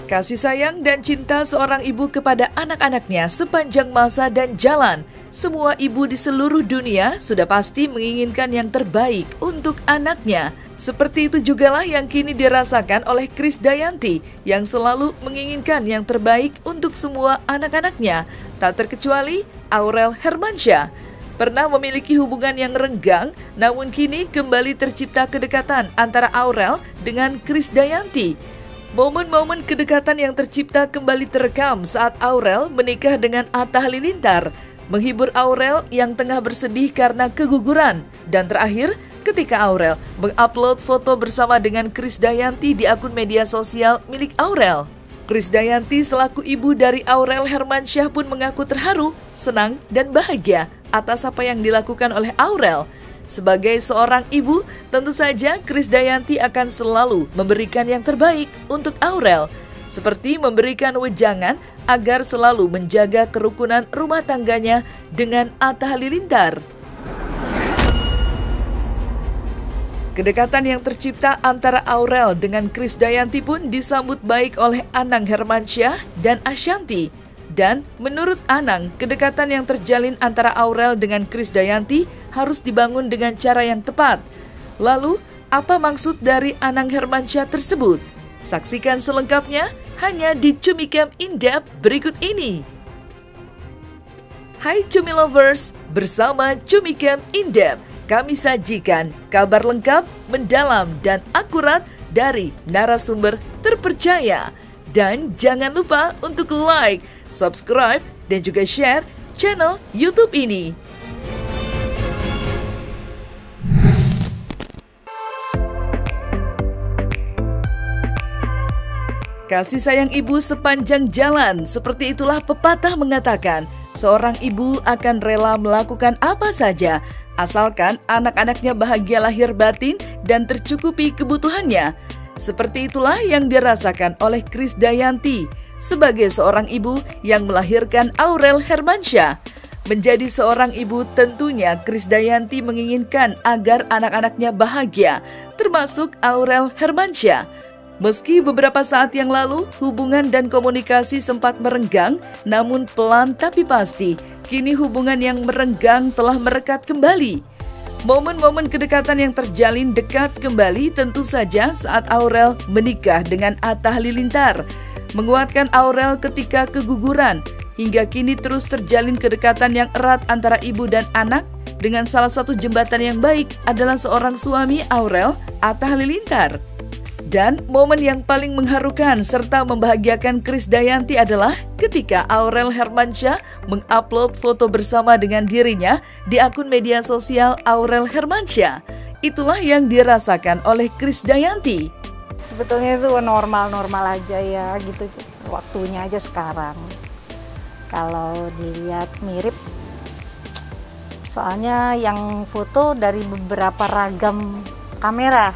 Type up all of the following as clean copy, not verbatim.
Kasih sayang dan cinta seorang ibu kepada anak-anaknya sepanjang masa dan jalan. Semua ibu di seluruh dunia sudah pasti menginginkan yang terbaik untuk anaknya. Seperti itu jugalah yang kini dirasakan oleh Krisdayanti yang selalu menginginkan yang terbaik untuk semua anak-anaknya. Tak terkecuali Aurel Hermansyah. Pernah memiliki hubungan yang renggang, namun kini kembali tercipta kedekatan antara Aurel dengan Krisdayanti. Momen-momen kedekatan yang tercipta kembali terekam saat Aurel menikah dengan Atta Halilintar, menghibur Aurel yang tengah bersedih karena keguguran. Dan terakhir, ketika Aurel mengupload foto bersama dengan Krisdayanti di akun media sosial milik Aurel. Krisdayanti selaku ibu dari Aurel Hermansyah pun mengaku terharu, senang, dan bahagia atas apa yang dilakukan oleh Aurel. Sebagai seorang ibu, tentu saja Krisdayanti akan selalu memberikan yang terbaik untuk Aurel, seperti memberikan wejangan agar selalu menjaga kerukunan rumah tangganya dengan Atta Halilintar. Kedekatan yang tercipta antara Aurel dengan Krisdayanti pun disambut baik oleh Anang Hermansyah dan Ashanti. Dan menurut Anang, kedekatan yang terjalin antara Aurel dengan Krisdayanti harus dibangun dengan cara yang tepat. Lalu, apa maksud dari Anang Hermansyah tersebut? Saksikan selengkapnya hanya di Cumi Camp In-Depth berikut ini. Hai Cumi Lovers, bersama Cumi Camp In-Depth, kami sajikan kabar lengkap, mendalam, dan akurat dari narasumber terpercaya. Dan jangan lupa untuk like, subscribe, dan juga share channel YouTube ini. Kasih sayang ibu sepanjang jalan, seperti itulah pepatah mengatakan, seorang ibu akan rela melakukan apa saja, asalkan anak-anaknya bahagia lahir batin dan tercukupi kebutuhannya. Seperti itulah yang dirasakan oleh Krisdayanti sebagai seorang ibu yang melahirkan Aurel Hermansyah. Menjadi seorang ibu tentunya Krisdayanti menginginkan agar anak-anaknya bahagia, termasuk Aurel Hermansyah. Meski beberapa saat yang lalu hubungan dan komunikasi sempat merenggang, namun pelan tapi pasti, kini hubungan yang merenggang telah merekat kembali. Momen-momen kedekatan yang terjalin dekat kembali tentu saja saat Aurel menikah dengan Atta Halilintar, menguatkan Aurel ketika keguguran, hingga kini terus terjalin kedekatan yang erat antara ibu dan anak, dengan salah satu jembatan yang baik adalah seorang suami Aurel, Atta Halilintar. Dan momen yang paling mengharukan serta membahagiakan Krisdayanti adalah ketika Aurel Hermansyah mengupload foto bersama dengan dirinya di akun media sosial Aurel Hermansyah. Itulah yang dirasakan oleh Krisdayanti. Sebetulnya itu normal-normal aja ya gitu, waktunya aja sekarang. Kalau dilihat mirip, soalnya yang foto dari beberapa ragam kamera.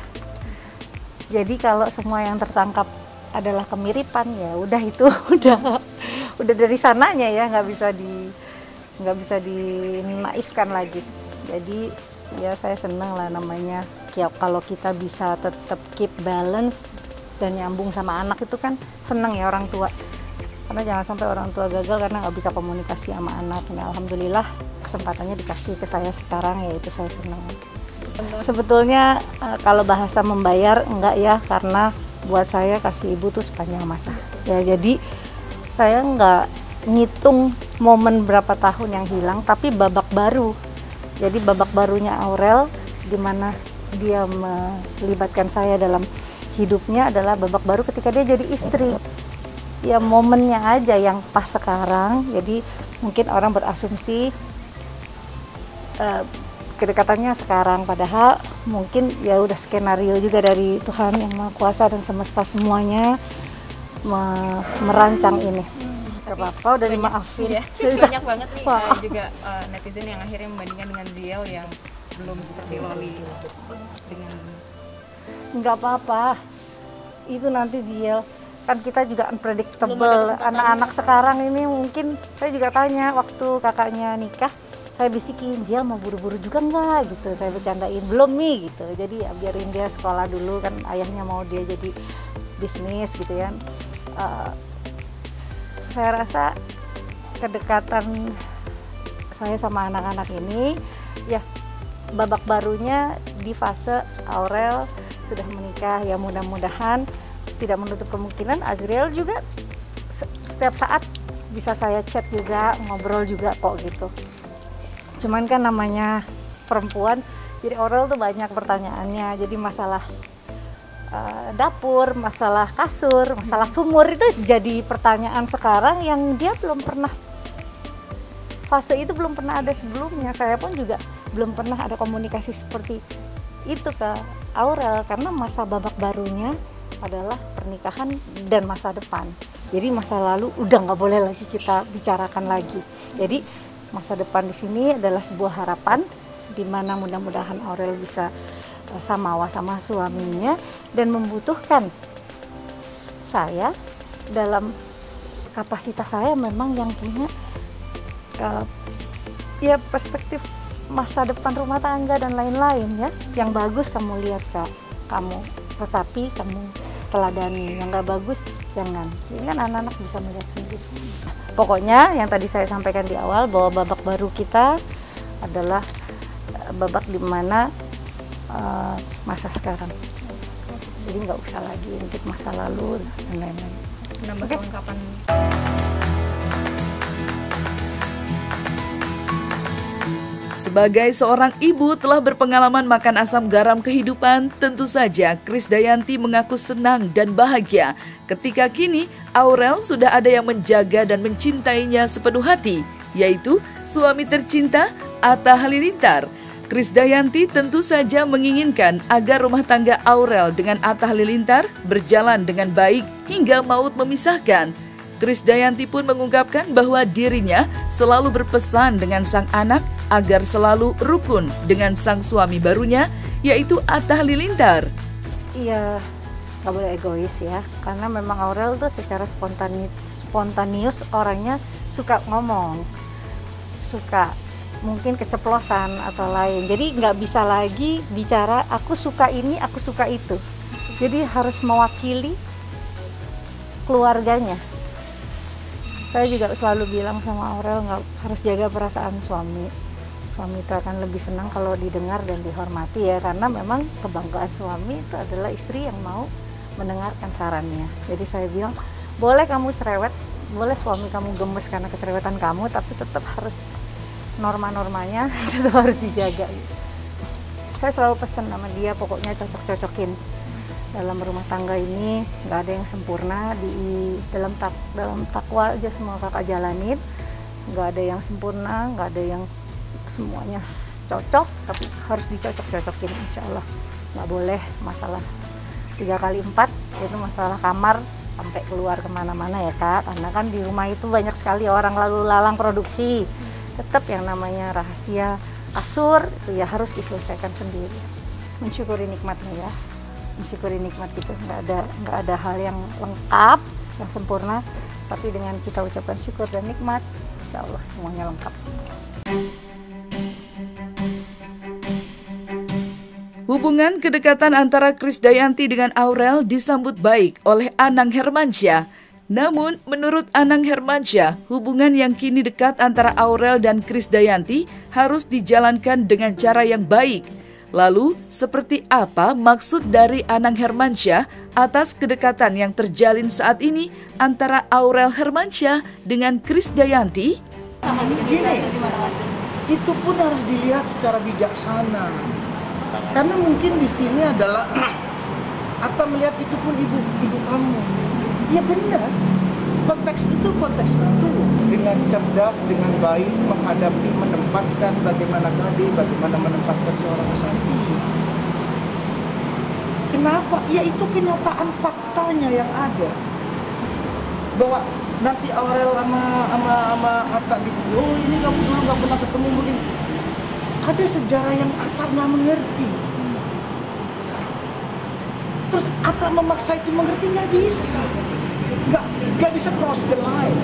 Jadi kalau semua yang tertangkap adalah kemiripan, ya udah itu udah dari sananya ya, nggak bisa dinaifkan lagi. Jadi ya saya seneng lah namanya kalau kita bisa tetap keep balance dan nyambung sama anak, itu kan seneng ya orang tua. Karena jangan sampai orang tua gagal karena nggak bisa komunikasi sama anak. Nah, alhamdulillah kesempatannya dikasih ke saya sekarang, ya itu saya seneng. Sebetulnya kalau bahasa membayar enggak ya, karena buat saya kasih ibu tuh sepanjang masa. Ya jadi saya enggak ngitung momen berapa tahun yang hilang, tapi babak baru. Jadi babak barunya Aurel, di mana dia melibatkan saya dalam hidupnya adalah babak baru ketika dia jadi istri. Ya momennya aja yang pas sekarang. Jadi mungkin orang berasumsi kedekatannya sekarang, padahal mungkin ya udah skenario juga dari Tuhan yang Maha Kuasa dan semesta semuanya merancang ini. Gak apa-apa, udah dimaafin ya. Banyak banget nih juga netizen yang akhirnya membandingkan dengan Ziel yang belum seperti Loli dengan. Nggak apa-apa, itu nanti Ziel kan kita juga unpredictable. Anak-anak sekarang ini mungkin saya juga tanya waktu kakaknya nikah, saya bisikin, Jiel mau buru-buru juga enggak gitu, saya bercandain, belum nih gitu. Jadi ya biarin dia sekolah dulu, kan ayahnya mau dia jadi bisnis gitu ya. uh, saya rasa kedekatan saya sama anak-anak ini ya babak barunya di fase Aurel sudah menikah, ya mudah-mudahan tidak menutup kemungkinan Azriel juga setiap saat bisa saya chat juga, ngobrol juga kok gitu. Cuman kan namanya perempuan, jadi Aurel tuh banyak pertanyaannya, jadi masalah dapur, masalah kasur, masalah sumur itu jadi pertanyaan sekarang yang dia belum pernah, fase itu belum pernah ada sebelumnya. Saya pun juga belum pernah ada komunikasi seperti itu ke Aurel, karena masa babak barunya adalah pernikahan dan masa depan. Jadi masa lalu udah nggak boleh lagi kita bicarakan lagi. Jadi masa depan di sini adalah sebuah harapan, di mana mudah-mudahan Aurel bisa samawa sama suaminya dan membutuhkan saya dalam kapasitas saya memang yang punya ya perspektif masa depan rumah tangga dan lain-lain ya, yang bagus kamu lihat Kak, kamu resapi, kamu teladani, yang nggak bagus jangan. Ini kan anak-anak bisa melihat sendiri. Pokoknya yang tadi saya sampaikan di awal bahwa babak baru kita adalah babak di mana masa sekarang. Jadi nggak usah lagi untuk masa lalu dan lain-lain. Menambah kelengkapan. Sebagai seorang ibu telah berpengalaman makan asam garam kehidupan, tentu saja Krisdayanti mengaku senang dan bahagia ketika kini Aurel sudah ada yang menjaga dan mencintainya sepenuh hati, yaitu suami tercinta Atta Halilintar. Krisdayanti tentu saja menginginkan agar rumah tangga Aurel dengan Atta Halilintar berjalan dengan baik hingga maut memisahkan. Krisdayanti pun mengungkapkan bahwa dirinya selalu berpesan dengan sang anak agar selalu rukun dengan sang suami barunya, yaitu Atta Halilintar. Iya, nggak boleh egois ya, karena memang Aurel tuh secara spontanius orangnya suka ngomong, suka mungkin keceplosan atau lain. Jadi nggak bisa lagi bicara aku suka ini, aku suka itu. Jadi harus mewakili keluarganya. Saya juga selalu bilang sama Aurel nggak harus jaga perasaan suami. Suami itu akan lebih senang kalau didengar dan dihormati ya, karena memang kebanggaan suami itu adalah istri yang mau mendengarkan sarannya. Jadi saya bilang boleh kamu cerewet, boleh suami kamu gemes karena kecerewetan kamu, tapi tetap harus norma-normanya tetap harus dijaga. Saya selalu pesan sama dia, pokoknya cocok-cocokin. Dalam rumah tangga ini nggak ada yang sempurna, dalam takwa aja semua kakak jalanin. Nggak ada yang sempurna, nggak ada yang semuanya cocok, tapi harus dicocok-cocokin insya Allah. Nggak boleh masalah 3x4, itu masalah kamar sampai keluar kemana-mana ya Kak, karena kan di rumah itu banyak sekali orang lalu lalang produksi. Tetap yang namanya rahasia kasur itu ya harus diselesaikan sendiri. Mensyukuri nikmatnya ya, mensyukuri nikmat itu. Nggak ada hal yang lengkap, yang sempurna, tapi dengan kita ucapkan syukur dan nikmat, insya Allah semuanya lengkap. Hubungan kedekatan antara Krisdayanti dengan Aurel disambut baik oleh Anang Hermansyah. Namun, menurut Anang Hermansyah, hubungan yang kini dekat antara Aurel dan Krisdayanti harus dijalankan dengan cara yang baik. Lalu, seperti apa maksud dari Anang Hermansyah atas kedekatan yang terjalin saat ini antara Aurel Hermansyah dengan Krisdayanti? Gini, itu pun harus dilihat secara bijaksana. Karena mungkin di sini adalah Atta melihat itu pun ibu kamu. Ya benar, konteks itu konteks betul. Dengan cerdas, dengan baik menghadapi, menempatkan bagaimana tadi, bagaimana menempatkan seorang Asanti. Kenapa? Ya itu kenyataan faktanya yang ada. Bahwa nanti Aurel sama Atta oh ini kamu dulu nggak pernah ketemu mungkin. Ada sejarah yang Atta nggak mengerti. Terus Atta memaksa itu mengerti, nggak bisa. Nggak bisa cross the line.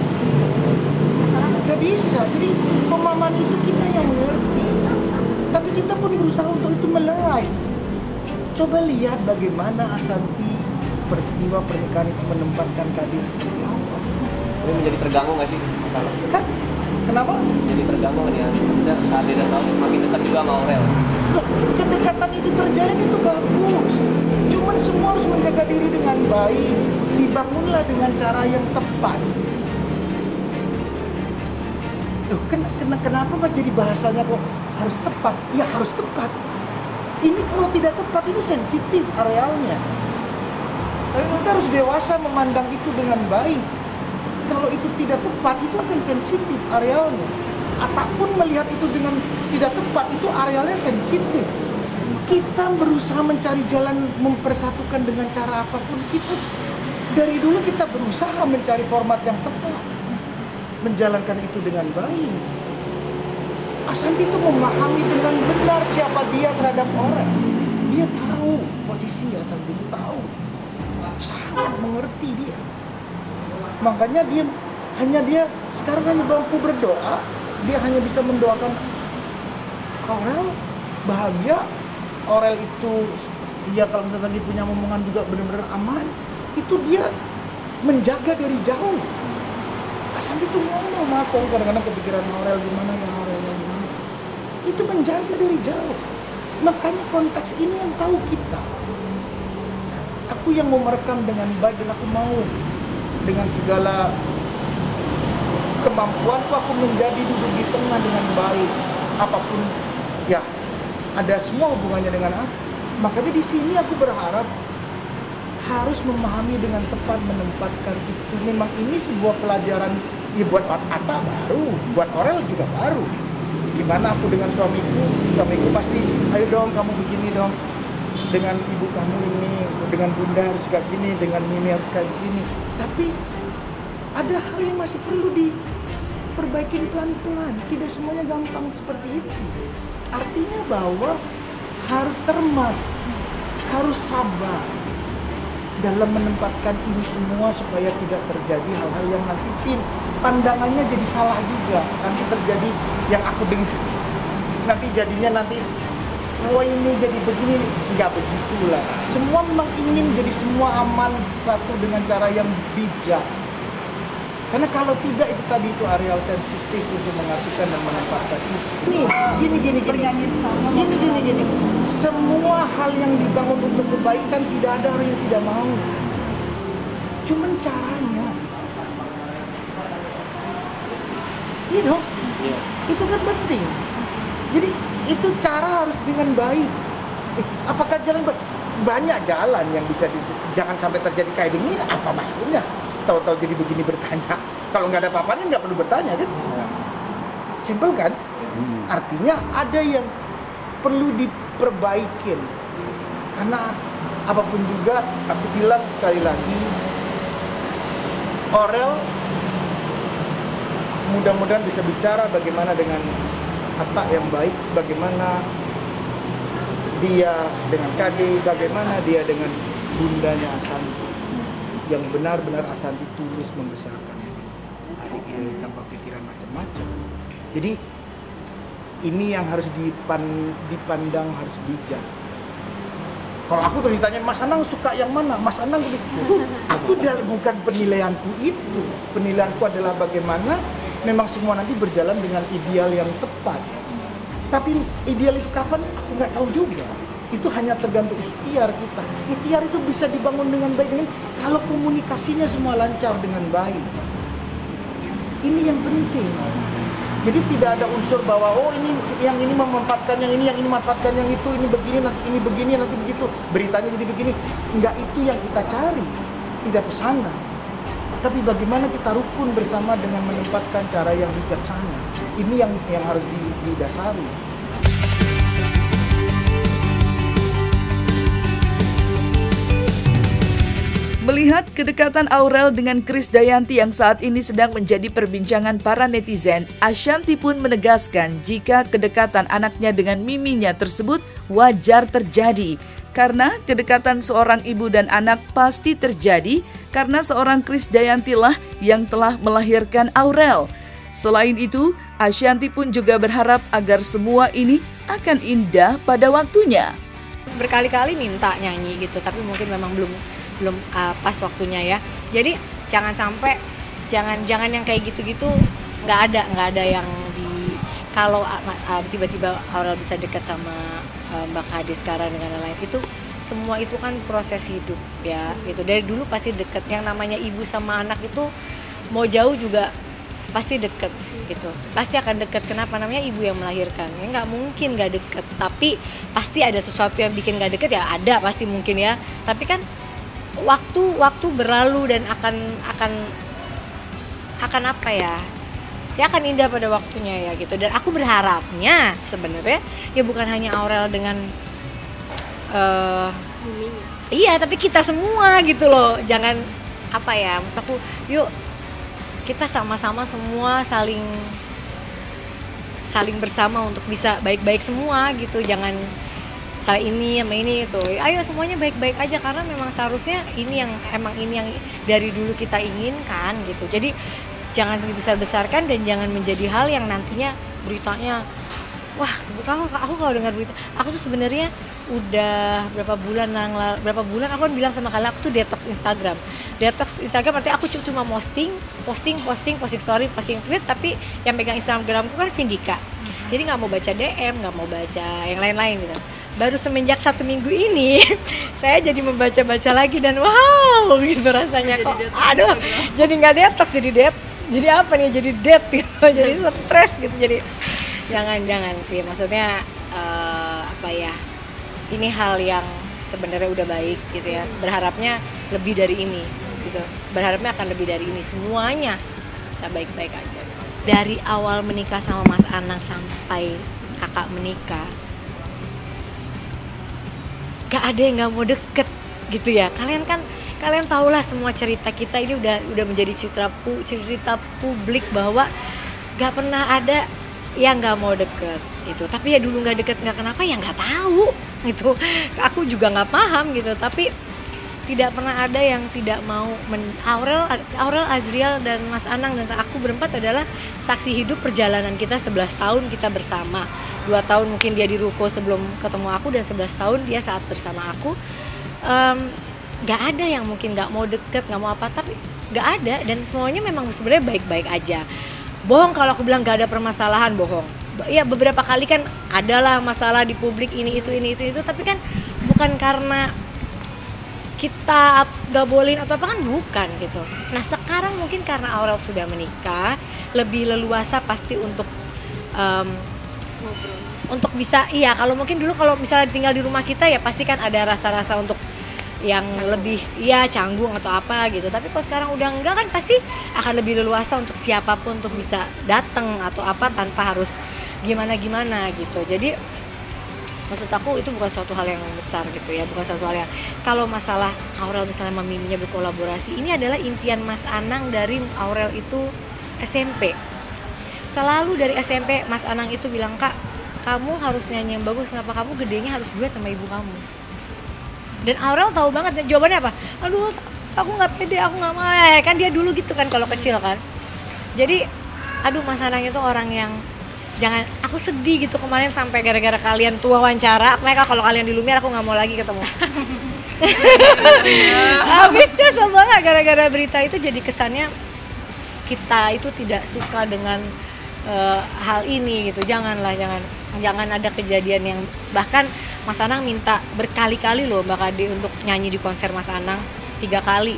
Nggak bisa. Jadi pemahaman itu kita yang mengerti. Tapi kita pun berusaha untuk itu melerai. Coba lihat bagaimana Asanti peristiwa pernikahan itu menempatkan Kade seperti apa. Ini menjadi terganggu nggak sih masalah? Kan? Kenapa? Jadi terganggu kan ya, maksudnya Kade dan Naomi semakin dekat juga sama Aurel. Loh, kedekatan itu terjalin itu bagus. Cuman semua harus menjaga diri dengan baik. Dibangunlah dengan cara yang tepat. Loh, kenapa Mas jadi bahasanya kok harus tepat? Ya harus tepat. Ini kalau tidak tepat ini sensitif arealnya. Tapi kita harus dewasa memandang itu dengan baik. Kalau itu tidak tepat, itu akan sensitif arealnya. Ataupun melihat itu dengan tidak tepat, itu arealnya sensitif. Kita berusaha mencari jalan mempersatukan dengan cara apapun. Dari dulu kita berusaha mencari format yang tepat, menjalankan itu dengan baik. Asanti itu memahami dengan benar siapa dia terhadap orang. Dia tahu posisi Asanti itu tahu, sangat mengerti dia. Makanya dia sekarang hanya mampu berdoa. Dia hanya bisa mendoakan Aurel bahagia. Aurel itu dia kalau misalnya dia punya omongan juga benar-benar aman. Itu dia menjaga dari jauh. Asanti itu ngomong sama kadang-kadang kepikiran Aurel gimana ya Aurelnya gimana. Itu menjaga dari jauh. Makanya konteks ini yang tahu kita. Aku yang mau merekam dengan baik dan aku mau dengan segala kemampuanku aku menjadi duduk di tengah dengan baik. Apapun ya ada semua hubungannya dengan aku. Makanya di sini aku berharap harus memahami dengan tepat, menempatkan itu. Memang ini sebuah pelajaran ya buat Atta baru, buat Aurel juga baru. Gimana aku dengan suamiku pasti, ayo dong kamu begini dong. Dengan ibu kamu ini, dengan bunda harus kayak gini, dengan Mimi harus kayak gini. Tapi ada hal yang masih perlu diperbaiki pelan-pelan. Tidak semuanya gampang seperti itu. Artinya bahwa harus cermat, harus sabar dalam menempatkan ini semua supaya tidak terjadi hal-hal yang nanti pandangannya jadi salah juga. Nanti terjadi yang aku dengar, nanti jadinya nanti oh ini jadi begini, nggak begitulah. Semua memang ingin jadi semua aman satu dengan cara yang bijak. Karena kalau tidak itu tadi itu areal sensitif untuk mengartikan dan menempatkan itu. Gini. Semua hal yang dibangun untuk kebaikan tidak ada orang yang tidak mau. Cuman caranya. Iya dong. Itu kan penting. Jadi itu cara harus dengan baik. Apakah jalan banyak jalan yang bisa jangan sampai terjadi kayak begini? Apa maksudnya? Tahu-tahu jadi begini bertanya. Kalau nggak ada apa-apanya nggak perlu bertanya kan? Simpel kan? Artinya ada yang perlu diperbaikin. Karena apapun juga aku bilang sekali lagi, Aurel mudah-mudahan bisa bicara bagaimana dengan Atta yang baik, bagaimana dia dengan Kade, bagaimana dia dengan bundanya Asanti yang benar-benar Asanti tulus membesarkan hari ini tanpa pikiran macam-macam. Jadi ini yang harus dipandang harus bijak. Kalau aku tuh ditanya Mas Anang suka yang mana, Mas Anang begitu. Aku bukan penilaianku itu. Penilaianku adalah bagaimana memang semua nanti berjalan dengan ideal yang tepat. Tapi ideal itu kapan? Aku nggak tahu juga. Itu hanya tergantung ikhtiar kita. Ikhtiar itu bisa dibangun dengan baik dengan kalau komunikasinya semua lancar dengan baik. Ini yang penting. Jadi tidak ada unsur bahwa oh ini yang ini memanfaatkan yang ini memanfaatkan yang itu, ini begini, nanti begitu. Beritanya jadi begini. Enggak itu yang kita cari. Tidak ke sana. Tapi bagaimana kita rukun bersama dengan menempatkan cara yang bijaksana. Ini yang harus didasari. Melihat kedekatan Aurel dengan Krisdayanti yang saat ini sedang menjadi perbincangan para netizen, Ashanti pun menegaskan jika kedekatan anaknya dengan miminya tersebut wajar terjadi. Karena kedekatan seorang ibu dan anak pasti terjadi karena seorang Krisdayanti lah yang telah melahirkan Aurel. Selain itu, Ashanti pun juga berharap agar semua ini akan indah pada waktunya. Berkali-kali minta nyanyi gitu, tapi mungkin memang belum pas waktunya ya. Jadi jangan sampai jangan yang kayak gitu-gitu, nggak ada yang di kalau tiba-tiba Aurel bisa dekat sama Mbak Kade sekarang dengan lain itu semua itu kan proses hidup ya gitu. Dari dulu pasti deket, yang namanya ibu sama anak itu mau jauh juga pasti deket gitu, pasti akan deket. Kenapa? Namanya ibu yang melahirkan ya, nggak mungkin nggak deket, tapi pasti ada sesuatu yang bikin nggak deket ya, ada pasti mungkin ya, tapi kan waktu berlalu dan akan apa ya akan indah pada waktunya ya gitu. Dan aku berharapnya sebenarnya ya bukan hanya Aurel dengan iya, tapi kita semua gitu loh. Jangan apa ya, maksud aku yuk kita sama-sama semua saling bersama untuk bisa baik-baik semua gitu. Jangan saya ini sama ini itu, ayo semuanya baik-baik aja, karena memang seharusnya ini yang dari dulu kita inginkan gitu. Jadi jangan dibesar-besarkan dan jangan menjadi hal yang nantinya beritanya, wah aku kalau dengar berita, aku tuh sebenarnya udah berapa bulan aku kan bilang sama kalian, aku tuh detox Instagram artinya aku cuma posting story, posting tweet, tapi yang pegang Instagramku kan Vindika. Jadi nggak mau baca DM, nggak mau baca yang lain-lain gitu. Baru semenjak 1 minggu ini saya jadi membaca-baca lagi dan wow gitu rasanya kok. Aduh, jadi nggak detox, jadi apa nih? Jadi date gitu, jadi stres gitu. Jadi jangan sih, maksudnya apa ya? Ini hal yang sebenarnya udah baik gitu ya. Berharapnya lebih dari ini gitu. Berharapnya akan lebih dari ini, semuanya bisa baik-baik aja. Dari awal menikah sama Mas Anang sampai kakak menikah, gak ada yang nggak mau deket gitu ya. Kalian tahulah semua cerita kita ini udah menjadi cerita publik bahwa gak pernah ada yang nggak mau deket gitu. Tapi ya dulu nggak deket, nggak kenapa ya nggak tahu gitu. Aku juga nggak paham gitu. Tapi tidak pernah ada yang tidak mau. Aurel, Azriel dan Mas Anang dan aku berempat adalah saksi hidup perjalanan kita 11 tahun kita bersama. 2 tahun mungkin dia di ruko sebelum ketemu aku, dan 11 tahun dia saat bersama aku. Gak ada yang mungkin gak mau deket, gak mau apa, tapi gak ada. Dan semuanya memang sebenarnya baik-baik aja. Bohong kalau aku bilang gak ada permasalahan, bohong. Ya beberapa kali kan adalah masalah di publik ini itu, tapi kan bukan karena kita gak bolehin atau apa, kan bukan gitu. Nah sekarang mungkin karena Aurel sudah menikah, lebih leluasa pasti untuk bisa, iya kalau mungkin dulu kalau misalnya tinggal di rumah kita ya pasti kan ada rasa-rasa untuk yang lebih ya canggung atau apa gitu. Tapi kalau sekarang udah enggak kan pasti akan lebih leluasa untuk siapapun untuk bisa datang atau apa tanpa harus gimana gitu. Jadi maksud aku itu bukan suatu hal yang besar gitu ya, bukan suatu hal yang, kalau masalah Aurel misalnya sama Miminya berkolaborasi, ini adalah impian Mas Anang dari Aurel itu SMP. Selalu dari SMP Mas Anang itu bilang, Kak, kamu harus nyanyi yang bagus, kenapa kamu gedenya harus duet sama ibu kamu. Dan Aurel tahu banget jawabannya apa, aduh aku nggak pede, aku nggak mau, kan dia dulu gitu kan kalau kecil kan. Jadi aduh Mas Anang itu orang yang jangan, aku sedih gitu kemarin sampai gara-gara kalian tuh wawancara mereka, kalau kalian di Lumiere aku nggak mau lagi ketemu. Habisnya sama nggak gara-gara berita itu, jadi kesannya kita itu tidak suka dengan hal ini gitu. Jangan ada kejadian yang, bahkan Mas Anang minta berkali-kali loh Mbak Kade untuk nyanyi di konser Mas Anang 3 kali.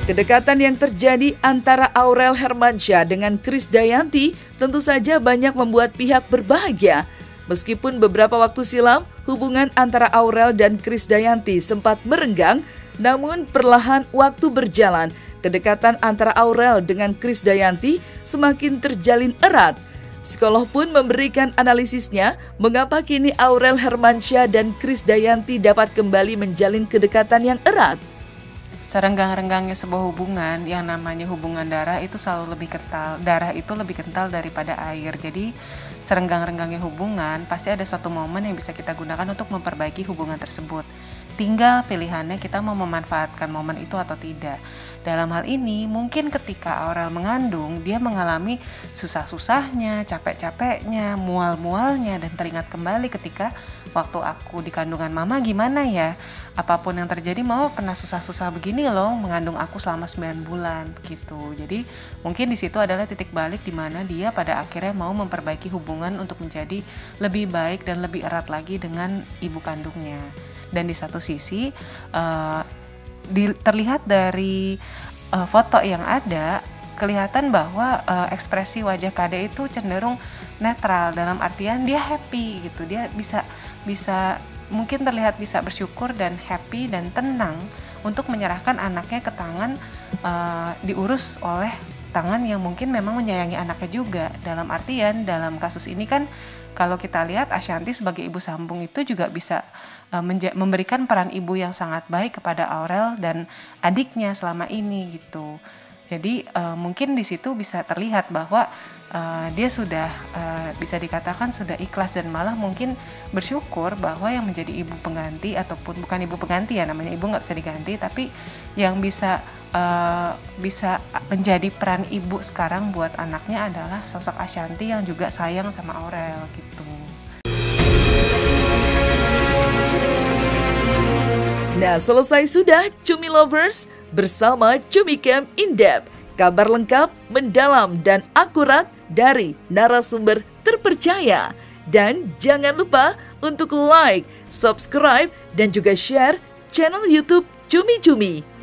Kedekatan yang terjadi antara Aurel Hermansyah dengan Krisdayanti tentu saja banyak membuat pihak berbahagia. Meskipun beberapa waktu silam hubungan antara Aurel dan Krisdayanti sempat merenggang, namun perlahan waktu berjalan, kedekatan antara Aurel dengan Krisdayanti semakin terjalin erat. Psikolog pun memberikan analisisnya mengapa kini Aurel Hermansyah dan Krisdayanti dapat kembali menjalin kedekatan yang erat. Serenggang-renggangnya sebuah hubungan, yang namanya hubungan darah itu selalu lebih kental. Darah itu lebih kental daripada air. Jadi serenggang-renggangnya hubungan pasti ada suatu momen yang bisa kita gunakan untuk memperbaiki hubungan tersebut. tinggal pilihannya kita mau memanfaatkan momen itu atau tidak. Dalam hal ini mungkin ketika Aurel mengandung, dia mengalami susah-susahnya, capek-capeknya, mual-mualnya, dan teringat kembali ketika waktu aku di kandungan mama gimana ya, apapun yang terjadi mama pernah susah-susah begini loh mengandung aku selama 9 bulan gitu. Jadi mungkin di situ adalah titik balik di mana dia pada akhirnya mau memperbaiki hubungan untuk menjadi lebih baik dan lebih erat lagi dengan ibu kandungnya. Dan di satu sisi terlihat dari foto yang ada, kelihatan bahwa ekspresi wajah Kade itu cenderung netral, dalam artian dia happy gitu, dia bisa mungkin terlihat bisa bersyukur dan happy dan tenang untuk menyerahkan anaknya ke tangan diurus oleh tangan yang mungkin memang menyayangi anaknya juga. Dalam artian dalam kasus ini kan kalau kita lihat Ashanty sebagai ibu sambung itu juga bisa memberikan peran ibu yang sangat baik kepada Aurel dan adiknya selama ini gitu. Jadi mungkin di situ bisa terlihat bahwa dia sudah bisa dikatakan sudah ikhlas dan malah mungkin bersyukur bahwa yang menjadi ibu pengganti ataupun bukan ibu pengganti ya, namanya ibu nggak bisa diganti, tapi yang bisa menjadi peran ibu sekarang buat anaknya adalah sosok Ashanty yang juga sayang sama Aurel gitu. Nah, selesai sudah Cumi Lovers bersama Cumi Camp In-Depth. Kabar lengkap, mendalam, dan akurat dari narasumber terpercaya. Dan jangan lupa untuk like, subscribe, dan juga share channel YouTube Cumi Cumi.